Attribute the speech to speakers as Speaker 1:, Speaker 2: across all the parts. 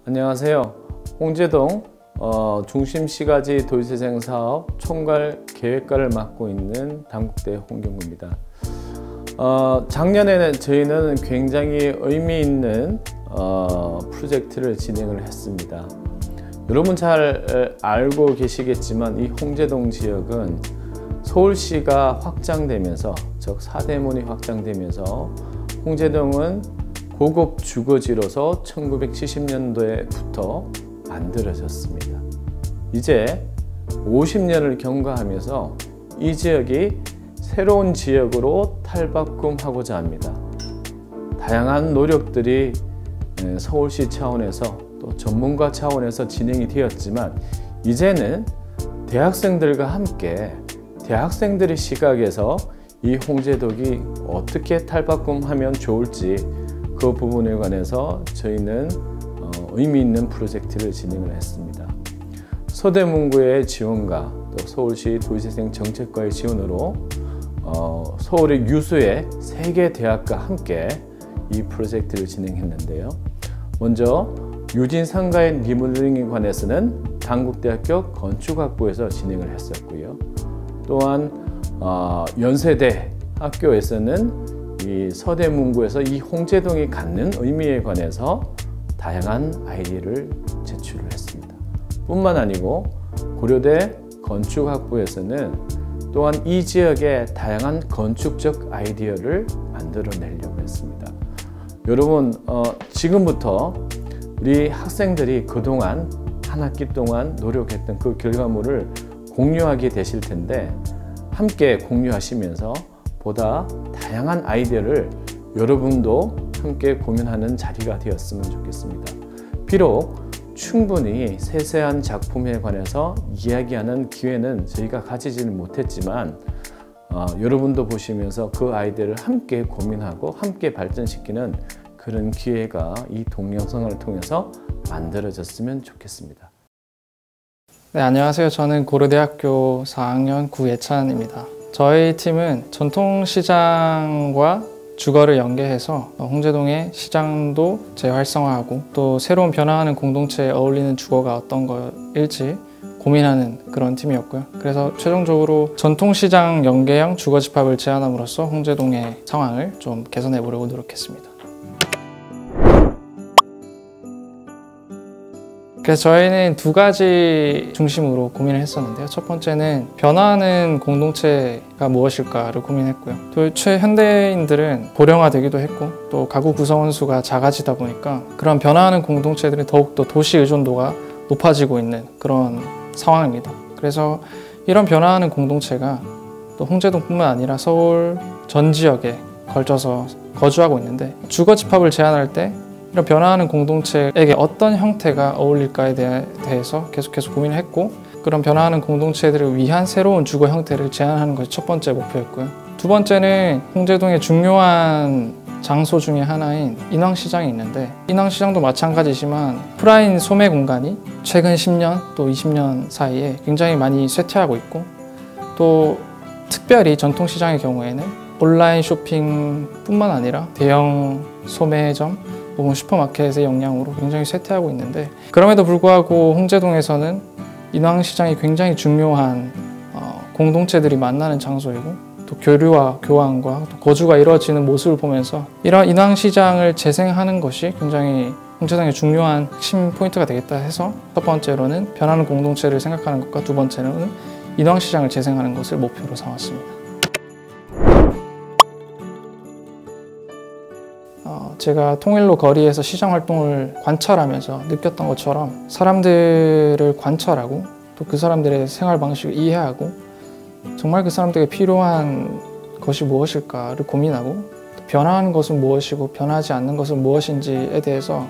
Speaker 1: 안녕하세요. 홍제동 중심시가지 도시재생 사업 총괄 계획과를 맡고 있는 단국대 홍경구입니다. 작년에는 저희는 굉장히 의미 있는 프로젝트를 진행을 했습니다. 여러분 잘 알고 계시겠지만 이 홍제동 지역은 서울시가 확장되면서, 즉 사대문이 확장되면서 홍제동은 고급 주거지로서 1970년도에부터 만들어졌습니다. 이제 50년을 경과하면서 이 지역이 새로운 지역으로 탈바꿈하고자 합니다. 다양한 노력들이 서울시 차원에서 또 전문가 차원에서 진행이 되었지만, 이제는 대학생들과 함께 대학생들의 시각에서 이 홍제동이 어떻게 탈바꿈하면 좋을지 그 부분에 관해서 저희는 의미 있는 프로젝트를 진행을 했습니다. 서대문구의 지원과 또 서울시 도시재생 정책과의 지원으로 서울의 유수의 3개 대학과 함께 이 프로젝트를 진행했는데요. 먼저 유진상가의 리모델링에 관해서는 단국대학교 건축학부에서 진행을 했었고요. 또한 연세대 학교에서는 이 서대문구에서 이 홍제동이 갖는 의미에 관해서 다양한 아이디어를 제출을 했습니다. 뿐만 아니고 고려대 건축학부에서는 또한 이 지역의 다양한 건축적 아이디어를 만들어내려고 했습니다. 여러분, 지금부터 우리 학생들이 그동안 한 학기 동안 노력했던 그 결과물을 공유하게 되실 텐데, 함께 공유하시면서 보다 다양한 아이디어를 여러분도 함께 고민하는 자리가 되었으면 좋겠습니다. 비록 충분히 세세한 작품에 관해서 이야기하는 기회는 저희가 가지지는 못했지만, 여러분도 보시면서 그 아이디어를 함께 고민하고 함께 발전시키는 그런 기회가 이 동영상을 통해서 만들어졌으면 좋겠습니다.
Speaker 2: 네, 안녕하세요. 저는 고려대학교 4학년 구예찬입니다. 저희 팀은 전통시장과 주거를 연계해서 홍제동의 시장도 재활성화하고 또 새로운 변화하는 공동체에 어울리는 주거가 어떤 거일지 고민하는 그런 팀이었고요. 그래서 최종적으로 전통시장 연계형 주거집합을 제안함으로써 홍제동의 상황을 좀 개선해 보려고 노력했습니다. 그래서 저희는 2가지 중심으로 고민을 했었는데요. 첫 번째는 변화하는 공동체가 무엇일까를 고민했고요. 도대체 현대인들은 고령화되기도 했고 또 가구 구성원 수가 작아지다 보니까 그런 변화하는 공동체들이 더욱더 도시 의존도가 높아지고 있는 그런 상황입니다. 그래서 이런 변화하는 공동체가 또 홍제동뿐만 아니라 서울 전 지역에 걸쳐서 거주하고 있는데, 주거 집합을 제안할 때 이런 변화하는 공동체에게 어떤 형태가 어울릴까에 대해서 계속해서 고민을 했고, 그런 변화하는 공동체들을 위한 새로운 주거 형태를 제안하는 것이 첫 번째 목표였고요. 두 번째는 홍제동의 중요한 장소 중에 하나인 인왕시장이 있는데, 인왕시장도 마찬가지지만 프라임 소매 공간이 최근 10년 또 20년 사이에 굉장히 많이 쇠퇴하고 있고, 또 특별히 전통시장의 경우에는 온라인 쇼핑뿐만 아니라 대형 소매점 혹은 슈퍼마켓의 영향으로 굉장히 쇠퇴하고 있는데, 그럼에도 불구하고 홍제동에서는 인왕시장이 굉장히 중요한 공동체들이 만나는 장소이고, 또 교류와 교환과 또 거주가 이루어지는 모습을 보면서 이런 인왕시장을 재생하는 것이 굉장히 홍제동의 중요한 핵심 포인트가 되겠다 해서, 첫 번째로는 변하는 공동체를 생각하는 것과 두 번째로는 인왕시장을 재생하는 것을 목표로 삼았습니다. 제가 통일로 거리에서 시장 활동을 관찰하면서 느꼈던 것처럼 사람들을 관찰하고 또 그 사람들의 생활 방식을 이해하고 정말 그 사람들에게 필요한 것이 무엇일까를 고민하고, 또 변화하는 것은 무엇이고 변하지 않는 것은 무엇인지에 대해서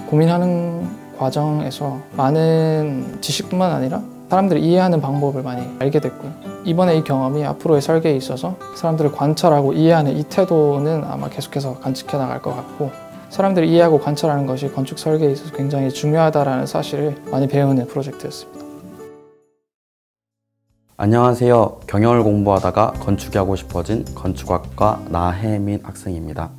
Speaker 2: 고민하는 과정에서 많은 지식뿐만 아니라 사람들을 이해하는 방법을 많이 알게 됐고요. 이번에 이 경험이 앞으로의 설계에 있어서 사람들을 관찰하고 이해하는 이 태도는 아마 계속해서 간직해 나갈 것 같고, 사람들을 이해하고 관찰하는 것이 건축 설계에 있어서 굉장히 중요하다는 사실을 많이 배우는 프로젝트였습니다.
Speaker 3: 안녕하세요. 경영을 공부하다가 건축이 하고 싶어진 건축학과 나혜민 학생입니다.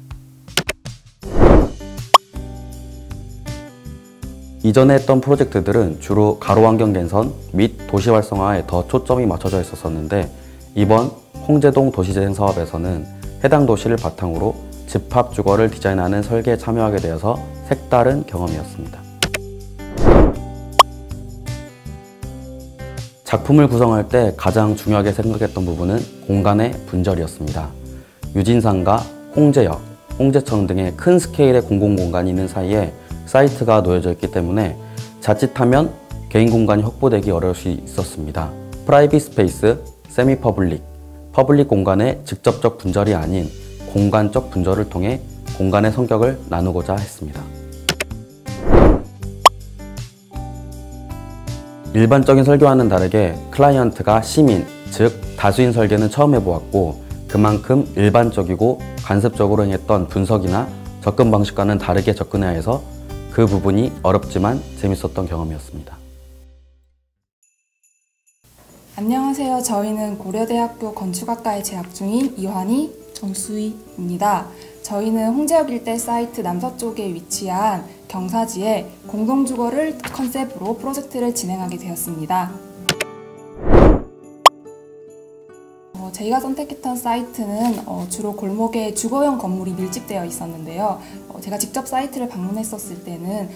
Speaker 3: 이전에 했던 프로젝트들은 주로 가로환경 개선 및 도시 활성화에 더 초점이 맞춰져 있었는데 이번 홍제동 도시재생 사업에서는 해당 도시를 바탕으로 집합 주거를 디자인하는 설계에 참여하게 되어서 색다른 경험이었습니다. 작품을 구성할 때 가장 중요하게 생각했던 부분은 공간의 분절이었습니다. 유진산과 홍제역, 홍제천 등의 큰 스케일의 공공공간이 있는 사이에 사이트가 놓여져 있기 때문에 자칫하면 개인 공간이 확보되기 어려울 수 있었습니다. 프라이빗 스페이스, 세미 퍼블릭, 퍼블릭 공간의 직접적 분절이 아닌 공간적 분절을 통해 공간의 성격을 나누고자 했습니다. 일반적인 설계와는 다르게 클라이언트가 시민, 즉 다수인 설계는 처음 해보았고 그만큼 일반적이고 관습적으로 행했던 분석이나 접근 방식과는 다르게 접근해야 해서 그 부분이 어렵지만 재밌었던 경험이었습니다.
Speaker 4: 안녕하세요. 저희는 고려대학교 건축학과에 재학 중인 이환희, 정수희입니다. 저희는 홍제역 일대 사이트 남서쪽에 위치한 경사지에 공동주거를 컨셉으로 프로젝트를 진행하게 되었습니다. 저희가 선택했던 사이트는 주로 골목에 주거용 건물이 밀집되어 있었는데요. 제가 직접 사이트를 방문했었을 때는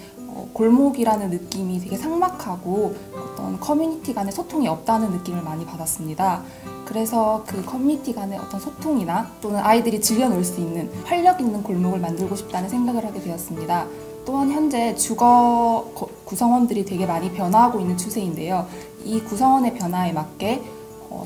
Speaker 4: 골목이라는 느낌이 되게 삭막하고 어떤 커뮤니티 간의 소통이 없다는 느낌을 많이 받았습니다. 그래서 그 커뮤니티 간의 어떤 소통이나 또는 아이들이 즐겨놀 수 있는 활력 있는 골목을 만들고 싶다는 생각을 하게 되었습니다. 또한 현재 주거 구성원들이 되게 많이 변화하고 있는 추세인데요. 이 구성원의 변화에 맞게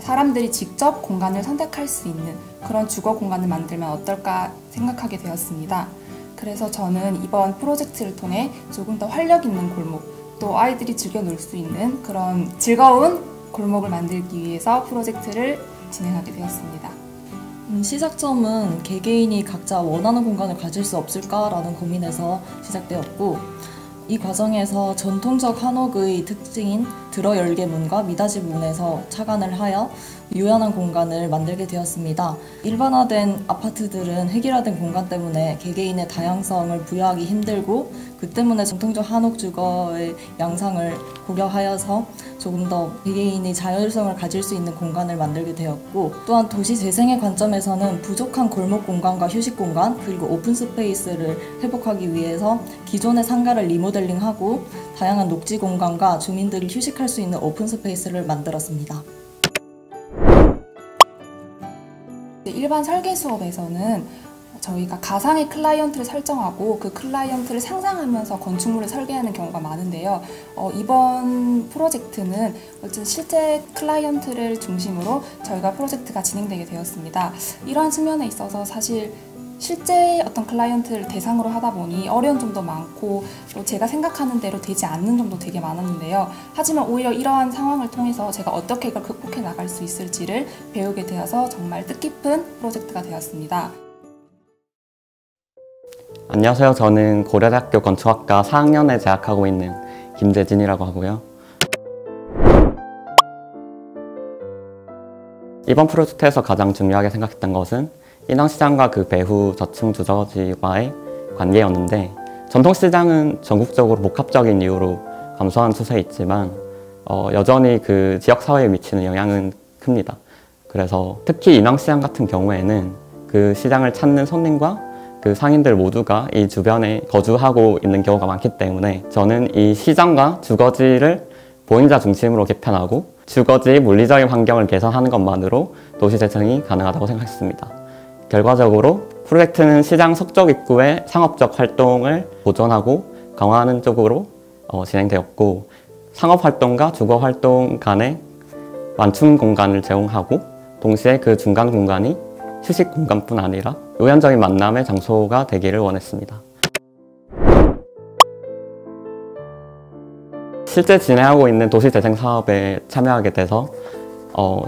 Speaker 4: 사람들이 직접 공간을 선택할 수 있는 그런 주거 공간을 만들면 어떨까 생각하게 되었습니다. 그래서 저는 이번 프로젝트를 통해 조금 더 활력 있는 골목, 또 아이들이 즐겨 놀 수 있는 그런 즐거운 골목을 만들기 위해서 프로젝트를 진행하게 되었습니다.
Speaker 5: 시작점은 개개인이 각자 원하는 공간을 가질 수 없을까라는 고민에서 시작되었고 이 과정에서 전통적 한옥의 특징인 들어 열개 문과 미닫이 문에서 착안을 하여 유연한 공간을 만들게 되었습니다. 일반화된 아파트들은 획일화된 공간 때문에 개개인의 다양성을 부여하기 힘들고 그 때문에 전통적 한옥 주거의 양상을 고려하여서 조금 더 개개인이 자율성을 가질 수 있는 공간을 만들게 되었고 또한 도시 재생의 관점에서는 부족한 골목 공간과 휴식 공간 그리고 오픈 스페이스를 회복하기 위해서 기존의 상가를 리모델링하고 다양한 녹지 공간과 주민들이 휴식할 수 있는 오픈 스페이스를 만들었습니다.
Speaker 4: 일반 설계 수업에서는 저희가 가상의 클라이언트를 설정하고 그 클라이언트를 상상하면서 건축물을 설계하는 경우가 많은데요. 이번 프로젝트는 실제 클라이언트를 중심으로 저희가 프로젝트가 진행되게 되었습니다. 이러한 측면에 있어서 사실 실제 어떤 클라이언트를 대상으로 하다 보니 어려운 점도 많고 또 제가 생각하는 대로 되지 않는 점도 되게 많았는데요. 하지만 오히려 이러한 상황을 통해서 제가 어떻게 이걸 극복해 나갈 수 있을지를 배우게 되어서 정말 뜻깊은 프로젝트가 되었습니다.
Speaker 6: 안녕하세요. 저는 고려대학교 건축학과 4학년에 재학하고 있는 김재진이라고 하고요. 이번 프로젝트에서 가장 중요하게 생각했던 것은 인왕시장과 그 배후 저층 주거지와의 관계였는데 전통시장은 전국적으로 복합적인 이유로 감소한 추세에 있지만 여전히 그 지역사회에 미치는 영향은 큽니다. 그래서 특히 인왕시장 같은 경우에는 그 시장을 찾는 손님과 그 상인들 모두가 이 주변에 거주하고 있는 경우가 많기 때문에 저는 이 시장과 주거지를 보행자 중심으로 개편하고 주거지의 물리적인 환경을 개선하는 것만으로 도시재생이 가능하다고 생각했습니다. 결과적으로 프로젝트는 시장 서쪽 입구의 상업적 활동을 보존하고 강화하는 쪽으로 진행되었고 상업활동과 주거활동 간의 완충 공간을 제공하고 동시에 그 중간 공간이 휴식 공간뿐 아니라 우연적인 만남의 장소가 되기를 원했습니다. 실제 진행하고 있는 도시재생 사업에 참여하게 돼서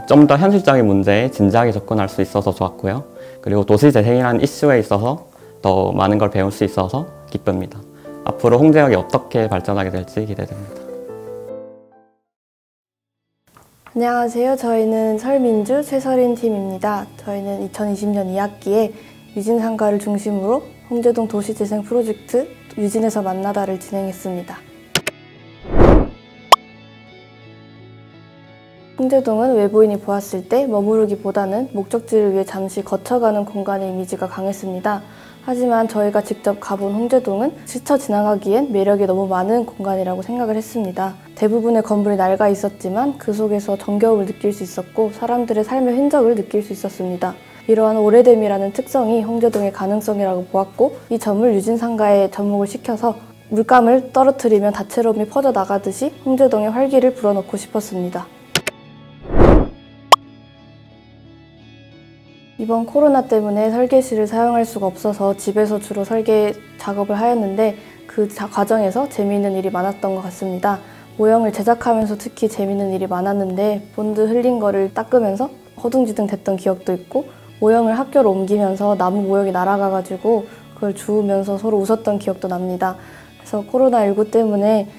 Speaker 6: 좀 더 현실적인 문제에 진지하게 접근할 수 있어서 좋았고요. 그리고 도시재생이라는 이슈에 있어서 더 많은 걸 배울 수 있어서 기쁩니다. 앞으로 홍제역이 어떻게 발전하게 될지 기대됩니다.
Speaker 7: 안녕하세요. 저희는 설민주, 최설인 팀입니다. 저희는 2020년 2학기에 유진상가를 중심으로 홍제동 도시재생 프로젝트 유진에서 만나다를 진행했습니다. 홍제동은 외부인이 보았을 때 머무르기보다는 목적지를 위해 잠시 거쳐가는 공간의 이미지가 강했습니다. 하지만 저희가 직접 가본 홍제동은 스쳐 지나가기엔 매력이 너무 많은 공간이라고 생각을 했습니다. 대부분의 건물이 낡아 있었지만 그 속에서 정겨움을 느낄 수 있었고 사람들의 삶의 흔적을 느낄 수 있었습니다. 이러한 오래됨이라는 특성이 홍제동의 가능성이라고 보았고 이 점을 유진상가에 접목을 시켜서 물감을 떨어뜨리면 다채로움이 퍼져나가듯이 홍제동의 활기를 불어넣고 싶었습니다. 이번 코로나 때문에 설계실을 사용할 수가 없어서 집에서 주로 설계 작업을 하였는데 그 과정에서 재미있는 일이 많았던 것 같습니다. 모형을 제작하면서 특히 재미있는 일이 많았는데 본드 흘린 거를 닦으면서 허둥지둥 됐던 기억도 있고 모형을 학교로 옮기면서 나무 모형이 날아가가지고 그걸 주우면서 서로 웃었던 기억도 납니다. 그래서 코로나19 때문에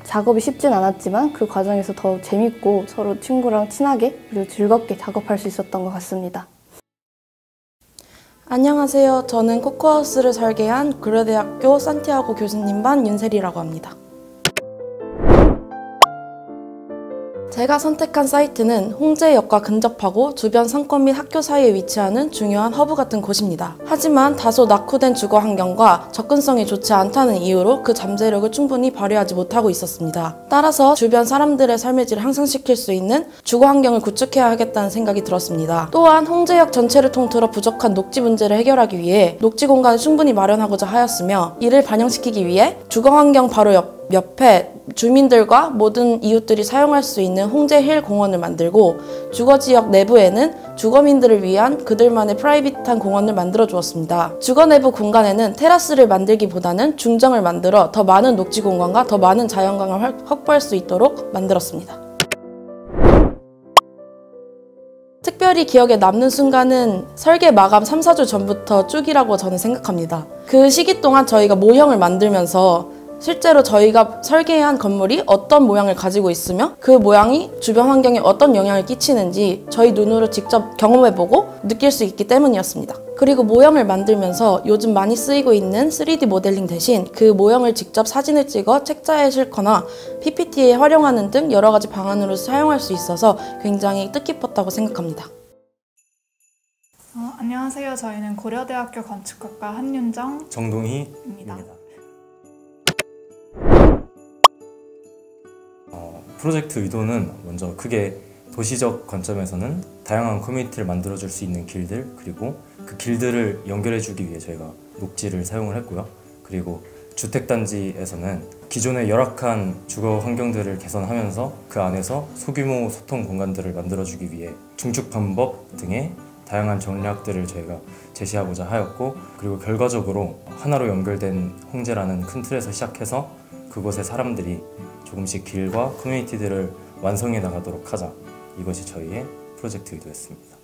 Speaker 7: 작업이 쉽진 않았지만 그 과정에서 더 재밌고 서로 친구랑 친하게 그리고 즐겁게 작업할 수 있었던 것 같습니다.
Speaker 8: 안녕하세요. 저는 코코하우스를 설계한 고려대학교 산티아고 교수님 반 윤세리라고 합니다. 제가 선택한 사이트는 홍제역과 근접하고 주변 상권 및 학교 사이에 위치하는 중요한 허브 같은 곳입니다. 하지만 다소 낙후된 주거 환경과 접근성이 좋지 않다는 이유로 그 잠재력을 충분히 발휘하지 못하고 있었습니다. 따라서 주변 사람들의 삶의 질을 향상시킬 수 있는 주거 환경을 구축해야 하겠다는 생각이 들었습니다. 또한 홍제역 전체를 통틀어 부족한 녹지 문제를 해결하기 위해 녹지 공간을 충분히 마련하고자 하였으며 이를 반영시키기 위해 주거 환경 바로 옆에 주민들과 모든 이웃들이 사용할 수 있는 홍제힐 공원을 만들고 주거지역 내부에는 주거민들을 위한 그들만의 프라이빗한 공원을 만들어 주었습니다. 주거 내부 공간에는 테라스를 만들기보다는 중정을 만들어 더 많은 녹지 공간과 더 많은 자연광을 확보할 수 있도록 만들었습니다. 특별히 기억에 남는 순간은 설계 마감 3-4주 전부터 쭉이라고 저는 생각합니다. 그 시기 동안 저희가 모형을 만들면서 실제로 저희가 설계한 건물이 어떤 모양을 가지고 있으며 그 모양이 주변 환경에 어떤 영향을 끼치는지 저희 눈으로 직접 경험해보고 느낄 수 있기 때문이었습니다. 그리고 모형을 만들면서 요즘 많이 쓰이고 있는 3D 모델링 대신 그 모형을 직접 사진을 찍어 책자에 싣거나 PPT에 활용하는 등 여러 가지 방안으로 사용할 수 있어서 굉장히 뜻깊었다고 생각합니다.
Speaker 9: 안녕하세요. 저희는 고려대학교 건축학과 한윤정,
Speaker 10: 정동희입니다. 프로젝트 의도는 먼저 크게 도시적 관점에서는 다양한 커뮤니티를 만들어줄 수 있는 길들, 그리고 그 길들을 연결해주기 위해 저희가 녹지를 사용을 했고요. 그리고 주택단지에서는 기존의 열악한 주거 환경들을 개선하면서 그 안에서 소규모 소통 공간들을 만들어주기 위해 중축 방법 등의 다양한 전략들을 저희가 제시하고자 하였고, 그리고 결과적으로 하나로 연결된 홍제라는 큰 틀에서 시작해서 그곳의 사람들이 조금씩 길과 커뮤니티들을 완성해 나가도록 하자. 이것이 저희의 프로젝트 의도였습니다.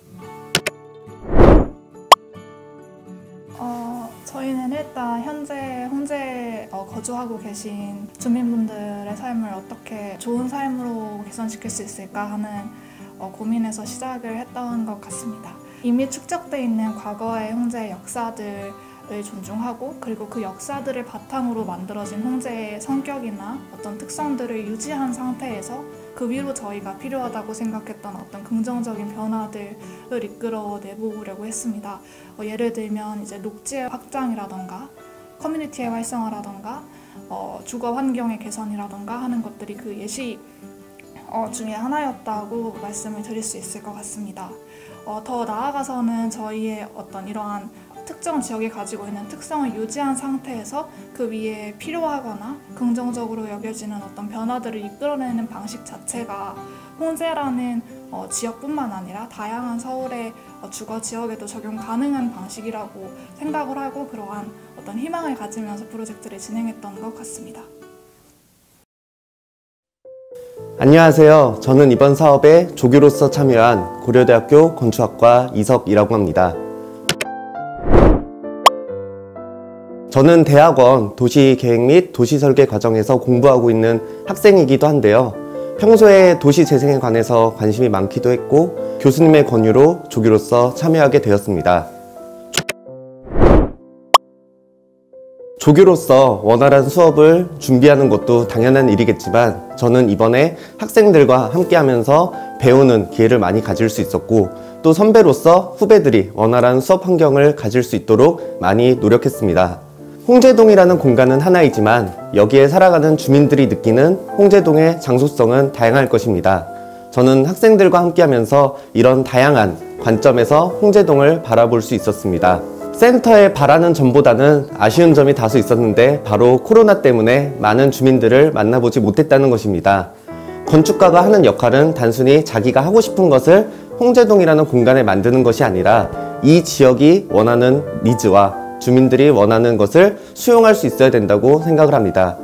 Speaker 9: 저희는 일단 현재 홍제에 거주하고 계신 주민분들의 삶을 어떻게 좋은 삶으로 개선시킬 수 있을까 하는 고민에서 시작을 했던 것 같습니다. 이미 축적되어 있는 과거의 홍제의 역사들을 존중하고, 그리고 그 역사들을 바탕으로 만들어진 홍제의 성격이나 어떤 특성들을 유지한 상태에서 그 위로 저희가 필요하다고 생각했던 어떤 긍정적인 변화들을 이끌어 내보려고 했습니다. 예를 들면 이제 녹지의 확장이라던가 커뮤니티의 활성화라던가 주거 환경의 개선이라던가 하는 것들이 그 예시 중에 하나였다고 말씀을 드릴 수 있을 것 같습니다. 더 나아가서는 저희의 어떤 이러한 특정 지역이 가지고 있는 특성을 유지한 상태에서 그 위에 필요하거나 긍정적으로 여겨지는 어떤 변화들을 이끌어내는 방식 자체가 홍제라는 지역뿐만 아니라 다양한 서울의 주거 지역에도 적용 가능한 방식이라고 생각을 하고 그러한 어떤 희망을 가지면서 프로젝트를 진행했던 것 같습니다.
Speaker 11: 안녕하세요. 저는 이번 사업에 조교로서 참여한 고려대학교 건축학과 이석이라고 합니다. 저는 대학원 도시계획 및 도시설계 과정에서 공부하고 있는 학생이기도 한데요. 평소에 도시재생에 관해서 관심이 많기도 했고 교수님의 권유로 조교로서 참여하게 되었습니다. 조교로서 원활한 수업을 준비하는 것도 당연한 일이겠지만 저는 이번에 학생들과 함께하면서 배우는 기회를 많이 가질 수 있었고 또 선배로서 후배들이 원활한 수업 환경을 가질 수 있도록 많이 노력했습니다. 홍제동이라는 공간은 하나이지만 여기에 살아가는 주민들이 느끼는 홍제동의 장소성은 다양할 것입니다. 저는 학생들과 함께하면서 이런 다양한 관점에서 홍제동을 바라볼 수 있었습니다. 센터에 바라는 점보다는 아쉬운 점이 다소 있었는데 바로 코로나 때문에 많은 주민들을 만나보지 못했다는 것입니다. 건축가가 하는 역할은 단순히 자기가 하고 싶은 것을 홍제동이라는 공간에 만드는 것이 아니라 이 지역이 원하는 니즈와 주민들이 원하는 것을 수용할 수 있어야 된다고 생각을 합니다.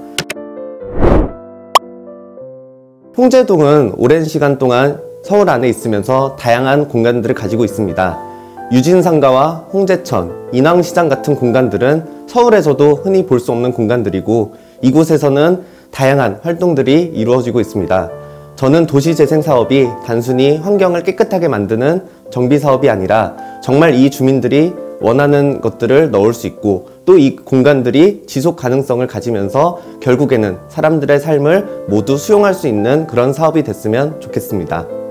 Speaker 11: 홍제동은 오랜 시간 동안 서울 안에 있으면서 다양한 공간들을 가지고 있습니다. 유진상가와 홍제천, 인왕시장 같은 공간들은 서울에서도 흔히 볼 수 없는 공간들이고 이곳에서는 다양한 활동들이 이루어지고 있습니다. 저는 도시재생 사업이 단순히 환경을 깨끗하게 만드는 정비 사업이 아니라 정말 이 주민들이 원하는 것들을 넣을 수 있고 또 이 공간들이 지속 가능성을 가지면서 결국에는 사람들의 삶을 모두 수용할 수 있는 그런 사업이 됐으면 좋겠습니다.